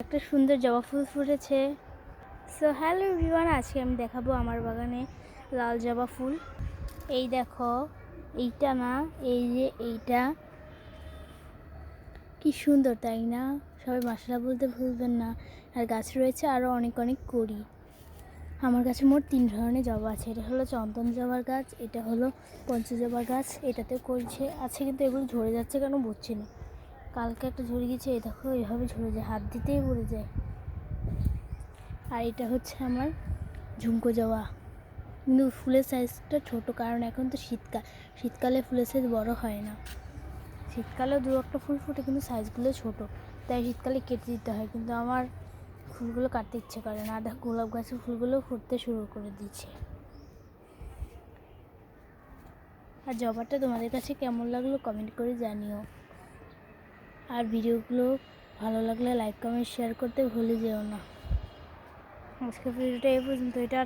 একটা সুন্দর জবা ফুল ফুটেছে। সো হ্যালো এভরিওয়ান, আজকে আমি দেখাবো আমার বাগানে লাল জবা ফুল। এই দেখো, এইটা না, এই যে এইটা কি সুন্দর, তাই না? সবাই মাশাআল্লাহ বলতে ভুলবেন না। আর গাছ রয়েছে আরও অনেক অনেক কড়ি। আমার কাছে মোট 3 ধরনের জবা আছে। এটা হলো চন্দন জবার গাছ, এটা হলো পঞ্চজবা গাছ, এটাতে করছে আছে, কিন্তু এগুলো ঝরে যাচ্ছে কেন বুঝছি না। কালকে একটা ঝরে গেছে, এই দেখো এভাবে ঝরে যায়, হাত দিতেই পড়ে যায়। আর এটা হচ্ছে আমার ঝুমকো জবা, কিন্তু ফুলের সাইজটা ছোট, কারণ এখন তো শীতকালে ফুলের সাইজ বড় হয় না। শীতকালেও 2-1টা ফুল ফুটে, কিন্তু সাইজগুলো ছোট, তাই শীতকালে কেটে দিতে হয়। কিন্তু আমার ফুলগুলো কাটতে ইচ্ছে করে না। দেখো গোলাপ গাছের ফুলগুলো ফুটতে শুরু করে দিচ্ছে। আর জবাটা তোমাদের কাছে কেমন লাগলো কমেন্ট করে জানিও। আর ভিডিওগুলো ভালো লাগলে লাইক কমেন্ট শেয়ার করতে ভুলে যেও না। আজকের ভিডিওটা এই পর্যন্ত। এটা